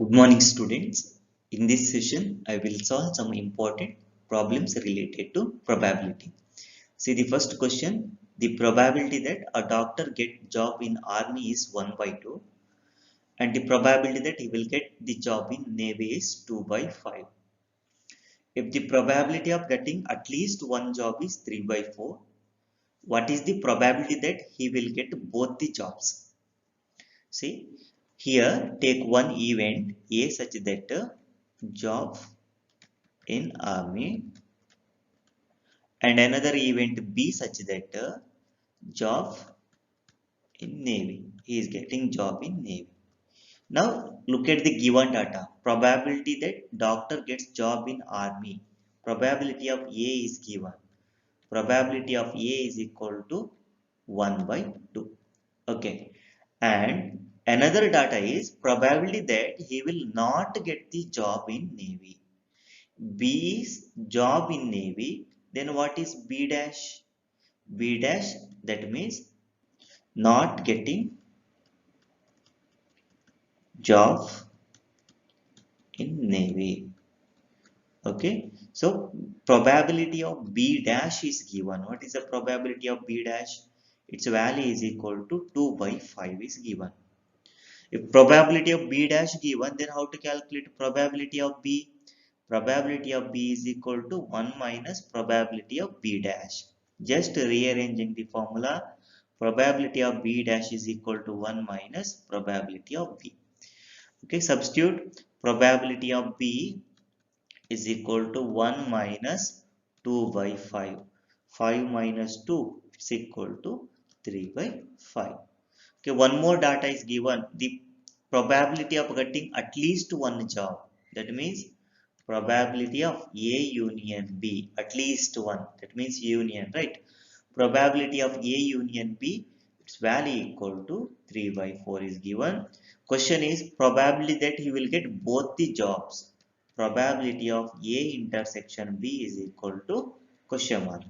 Good morning, students. In this session, I will solve some important problems related to probability. See the first question. The probability that a doctor get job in army is 1 by 2 and the probability that he will get the job in navy is 2 by 5. If the probability of getting at least one job is 3 by 4, what is the probability that he will get both the jobs? See, here take one event A such that job in army and another event B such that job in navy. He is getting job in navy. Now look at the given data. Probability that doctor gets job in army. Probability of A is given. Probability of A is equal to 1 by 2. Okay. And another data is probability that he will not get the job in navy. B is job in navy. Then what is B dash? B dash, that means not getting job in navy. Okay, so probability of B dash is given. What is the probability of B dash? Its value is equal to 2 by 5 is given. If probability of B dash given, then how to calculate probability of B? Probability of B is equal to 1 minus probability of B dash. Just rearranging the formula, probability of B dash is equal to 1 minus probability of B. Okay, substitute probability of B is equal to 1 minus 2 by 5. 5 minus 2 is equal to 3 by 5. Okay, one more data is given. The probability of getting at least one job. That means probability of A union B, at least one. That means union, right? Probability of A union B, its value equal to 3 by 4 is given. Question is probability that he will get both the jobs. Probability of A intersection B is equal to question mark.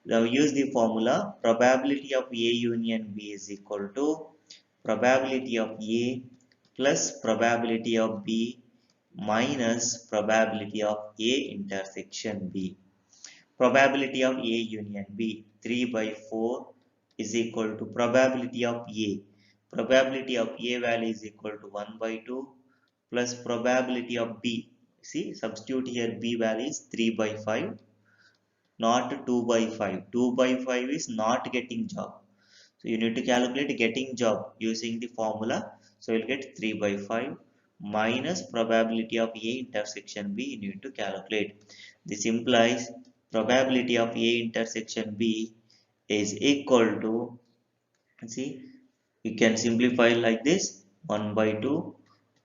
Now use the formula. Probability of A union B is equal to probability of A plus probability of B minus probability of A intersection B. Probability of A union B 3 by 4 is equal to probability of A. Probability of A value is equal to 1 by 2 plus probability of B. See, substitute here B value is 3 by 5, not 2 by 5. 2 by 5 is not getting job. So you need to calculate getting job using the formula. So you'll get 3 by 5 minus probability of A intersection B. You need to calculate. This implies probability of A intersection B is equal to, see, you can simplify like this, 1 by 2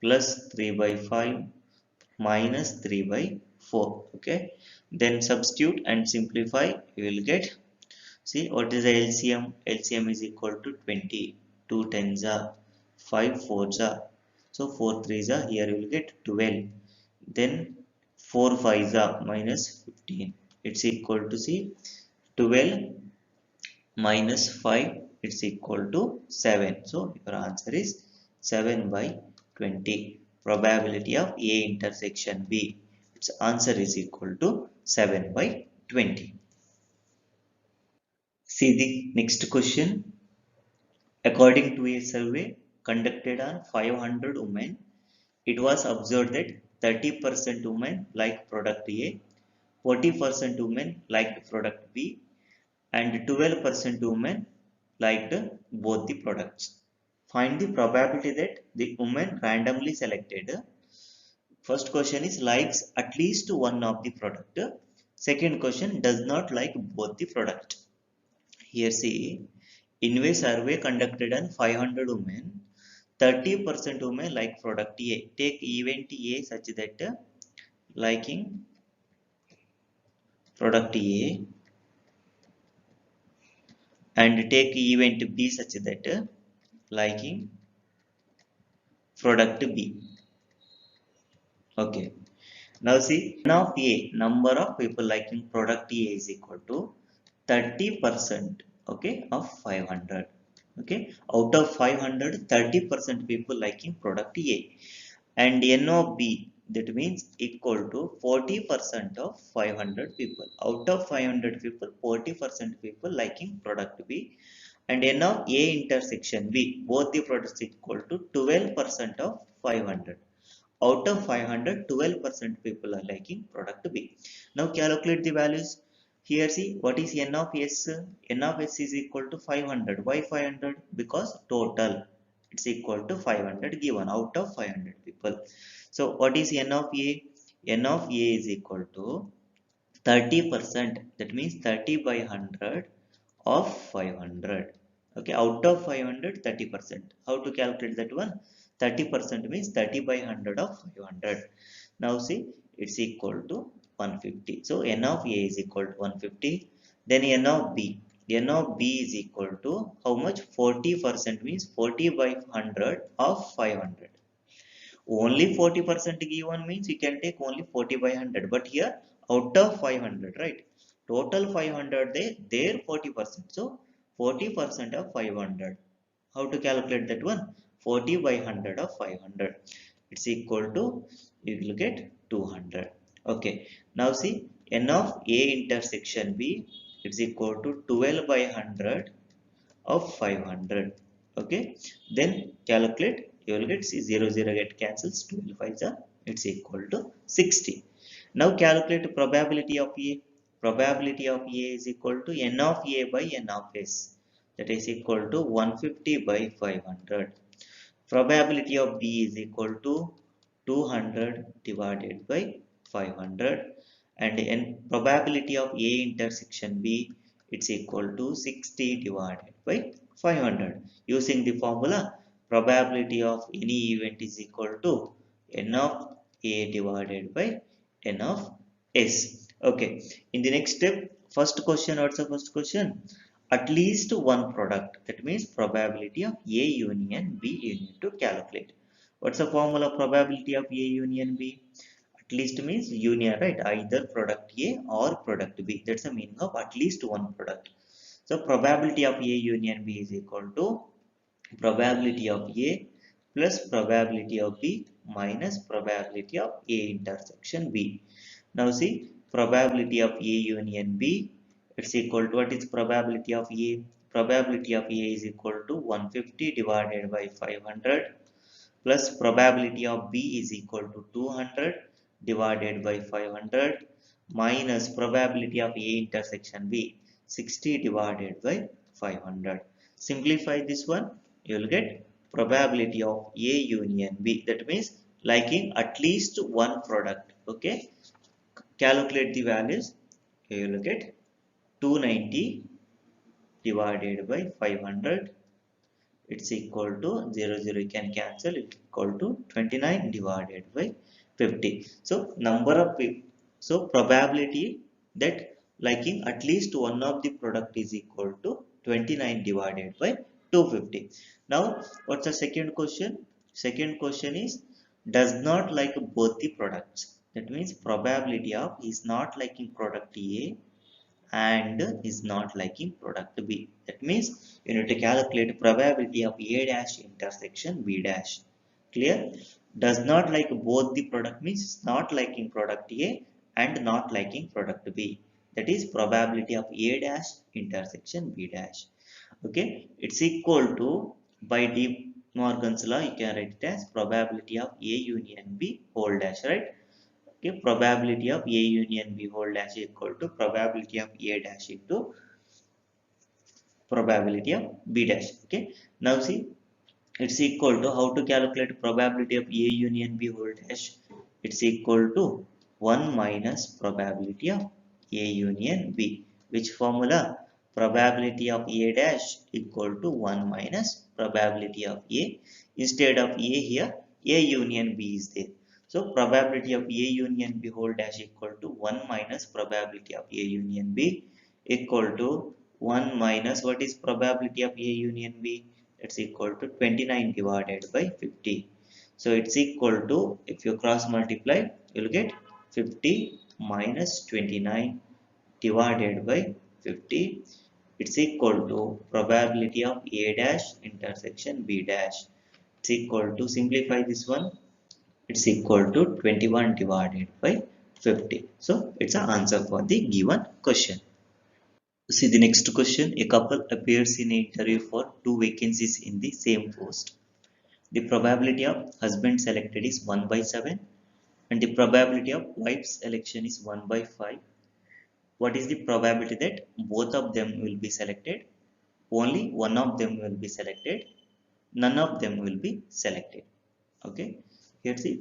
plus 3 by 5 minus 3 by 4. Okay, then substitute and simplify, you will get, see what is the LCM? LCM is equal to 20. 2 tens are 5 fours are. So 4 threes are, here you will get 12. Then 4 fives are minus 15. It's equal to, see, 12 minus 5, it's equal to 7. So your answer is 7 by 20. Probability of A intersection B. Its answer is equal to 7 by 20. See the next question. According to a survey conducted on 500 women, it was observed that 30% women like product A, 40% women liked product B, and 12% women liked both the products. Find the probability that the women randomly selected. First question is likes at least one of the product. Second question does not like both the product. Here see, in a survey conducted on 500 women, 30% women like product A. Take event A such that liking product A and take event B such that liking product B. Okay. Now see, N of A, number of people liking product A is equal to 30%, okay, of 500. Okay, out of 500, 30% people liking product A. and N of B, that means equal to 40% of 500 people. Out of 500 people, 40% people liking product B, and N of A intersection B, both the products equal to 12% of 500. Out of 500, 12% people are liking product B. Now calculate the values. Here see what is N of S. N of S is equal to 500. Why 500? Because total. It's equal to 500 given out of 500 people. So what is N of A? N of A is equal to 30%. That means 30 by 100 of 500. Okay, out of 500, 30%. How to calculate that one? 30% means 30 by 100 of 500. Now see, it's equal to 150. So N of A is equal to 150. Then N of B. N of B is equal to how much? 40% means 40 by 100 of 500. Only 40% given means you can take only 40 by 100. But here out of 500, right? Total 500, there 40%. So 40% of 500. How to calculate that one? 40 by 100 of 500. It's equal to, you will get 200. Okay. Now see, N of A intersection B, it's equal to 12 by 100 of 500. Okay. Then calculate, you will get, see, 0 0 get cancels, 12 5 it's equal to 60. Now calculate probability of A. Probability of A is equal to N of A by N of S. That is equal to 150 by 500. Probability of B is equal to 200 divided by 500, and probability of A intersection B, it's equal to 60 divided by 500. Using the formula, probability of any event is equal to N of A divided by N of S. Okay. In the next step, first question, what's the first question? At least one product. That means probability of A union B you need to calculate. What's the formula probability of A union B? At least means union, right? Either product A or product B. That's the meaning of at least one product. So probability of A union B is equal to probability of A plus probability of B minus probability of A intersection B. Now see, probability of A union B, it's equal to, what is probability of A? Probability of A is equal to 150 divided by 500 plus probability of B is equal to 200 divided by 500 minus probability of A intersection B, 60 divided by 500. Simplify this one, you will get probability of A union B. That means liking at least one product. Okay. Calculate the values. You will get 290 divided by 500. It's equal to 0 0 you can cancel, it's equal to 29 divided by 50. So number of people, so probability that liking at least one of the product is equal to 29 divided by 250. Now what's the second question? Second question is does not like both the products. That means probability of is not liking product A and is not liking product B. That means you need to calculate probability of A dash intersection B dash. Clear? Does not like both the product means not liking product A and not liking product B. That is probability of A dash intersection B dash. Okay, it's equal to, by De Morgan's law, you can write it as probability of A union B whole dash, right? Okay, probability of A union B whole dash equal to probability of A dash into probability of B dash. Okay, now see, it's equal to, how to calculate probability of A union B whole dash? It's equal to 1 minus probability of A union B. Which formula? Probability of A dash equal to 1 minus probability of A. Instead of A here, A union B is there. So probability of A union B whole dash equal to 1 minus probability of A union B equal to 1 minus, what is probability of A union B? It's equal to 29 divided by 50. So it's equal to, if you cross multiply, you'll get 50 minus 29 divided by 50. It's equal to probability of A dash intersection B dash. It's equal to, simplify this one. It's equal to 21 divided by 50. So it's an answer for the given question. See the next question. A couple appears in an interview for two vacancies in the same post. The probability of husband selected is 1 by 7 and the probability of wife's selection is 1 by 5. What is the probability that both of them will be selected? Only one of them will be selected. None of them will be selected. Okay. Here's the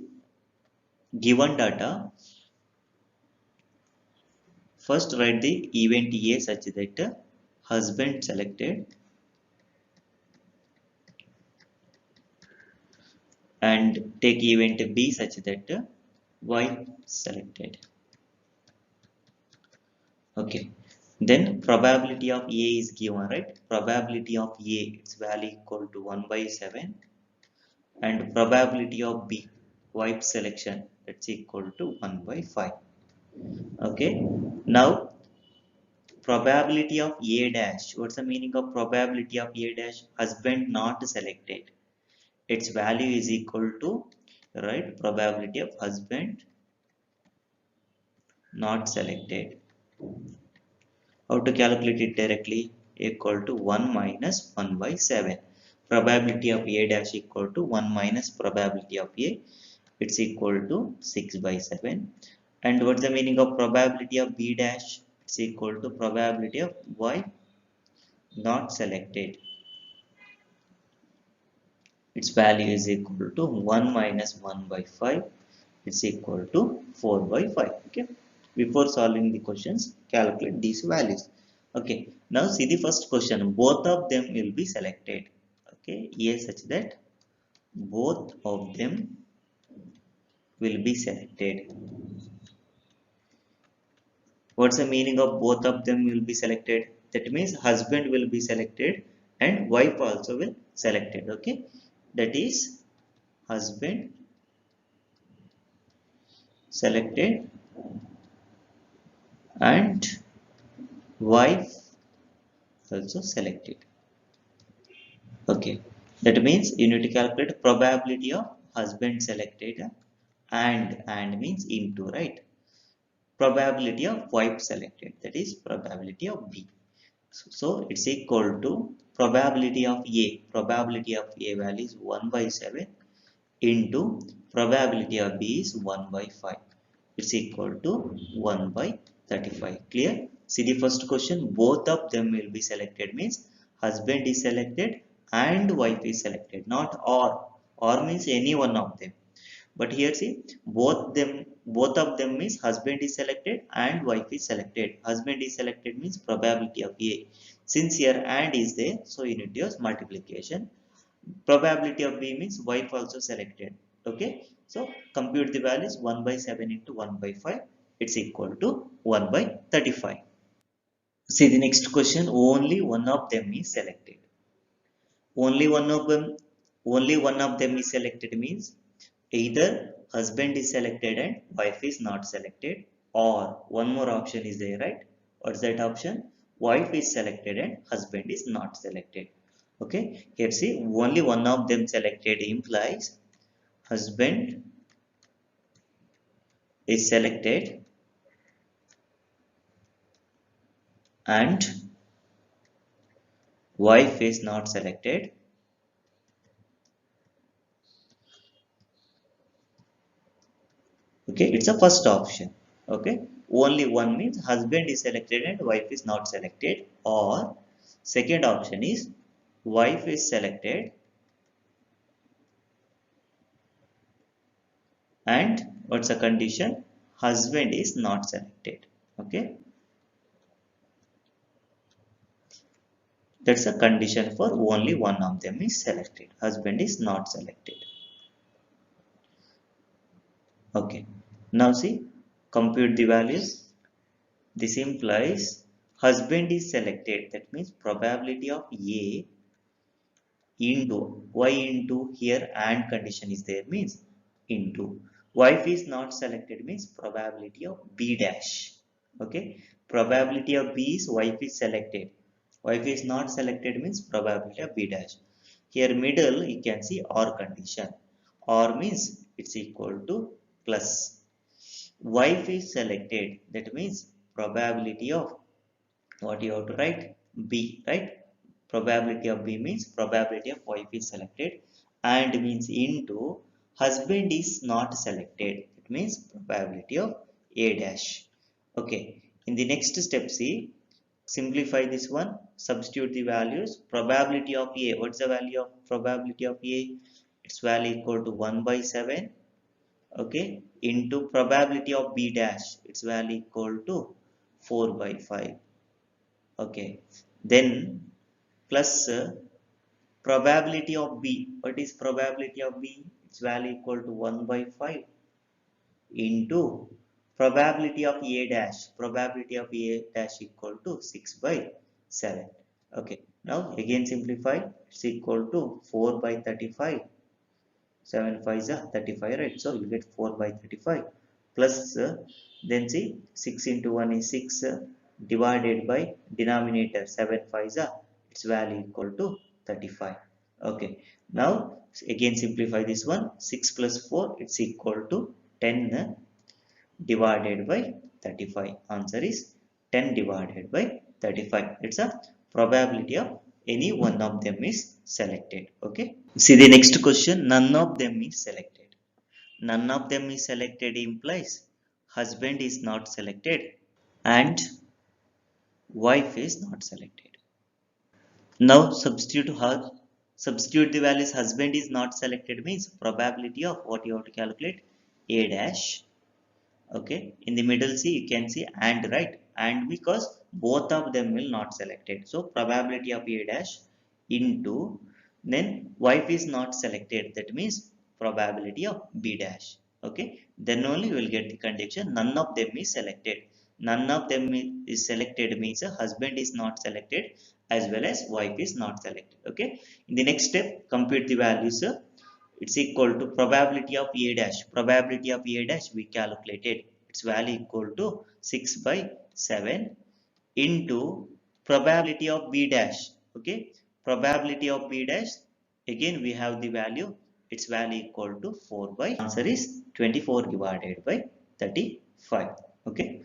given data. First write the event A such that husband selected and take event B such that wife selected. Okay. Then probability of A is given, right? Probability of A, its value equal to 1 by 7 and probability of B, wife selection, that's equal to 1 by 5. Okay. Now probability of A dash. What's the meaning of probability of A dash? Husband not selected. Its value is equal to, right, probability of husband not selected. How to calculate it directly? Equal to 1 minus 1 by 7. Probability of A dash equal to 1 minus probability of A. It's equal to 6 by 7. And what's the meaning of probability of B dash? It's equal to probability of Y not selected. Its value is equal to 1 minus 1 by 5. It's equal to 4 by 5. Okay. Before solving the questions, calculate these values. Okay. Now see the first question. Both of them will be selected. Okay. Yes, such that both of them will be selected. What's the meaning of both of them will be selected? That means husband will be selected and wife also will selected. Okay. That is husband selected and wife also selected. Okay, that means you need to calculate probability of husband selected and means into, right? Probability of wife selected, that is probability of B. So it's equal to probability of A. Probability of A value is 1 by 7 into probability of B is 1 by 5. It's equal to 1 by 35. Clear? See the first question. Both of them will be selected means husband is selected and wife is selected. Not or. Or means any one of them. But here see both of them means husband is selected and wife is selected. Husband is selected means probability of A. Since here and is there, so you need to use multiplication. Probability of B means wife also selected. Okay. So compute the values 1 by 7 into 1 by 5. It's equal to 1 by 35. See the next question. Only one of them is selected. Only one of them, only one of them is selected means either husband is selected and wife is not selected, or one more option is there, right? What's that option? Wife is selected and husband is not selected. Okay, here see only one of them selected implies husband is selected and wife is not selected. Okay, it's a first option. Okay, only one means husband is selected and wife is not selected, or second option is wife is selected and what's the condition? Husband is not selected. Okay, that's a condition for only one of them is selected. Husband is not selected. Okay, now see, compute the values. This implies husband is selected. That means probability of A into y into here and condition is there means into wife is not selected means probability of B dash. Okay, probability of B is wife is selected, wife is not selected means probability of B dash. Here middle you can see or condition, or means it's equal to plus. Wife is selected, that means probability of, what you have to write, B, right? Probability of B means probability of wife is selected, and means into husband is not selected, it means probability of A dash. Okay, in the next step, see, simplify this one, substitute the values. Probability of A, what's the value of probability of A? Its value equal to 1 by 7. Okay, into probability of B dash, its value equal to 4 by 5. Okay, then plus probability of B, what is probability of B? Its value equal to 1 by 5 into probability of A dash, probability of A dash equal to 6 by 7. Okay, now again simplify, it's equal to 4 by 35. 7 5 is 35, right? So you get 4 by 35 plus then see 6 into 1 is 6 divided by denominator 7 5 is its value equal to 35. Okay, now again simplify this one, 6 plus 4, it's equal to 10 divided by 35. Answer is 10 divided by 35. It's a probability of any one of them is selected. Okay, see the next question, none of them is selected. None of them is selected implies husband is not selected and wife is not selected. Now substitute the values. Husband is not selected means probability of, what you have to calculate, A dash. Okay, in the middle C you can see and, right? And because both of them will not selected, so probability of A dash into, then wife is not selected, that means probability of B dash. Okay, then only you will get the condition none of them is selected. None of them is selected means a husband is not selected as well as wife is not selected. Okay, in the next step compute the values. It's equal to probability of A dash. Probability of A dash we calculated. Its value equal to 6 by 7 into probability of B dash. Okay, probability of B dash. Again we have the value. Its value equal to 4 by. Answer is 24 divided by 35. Okay.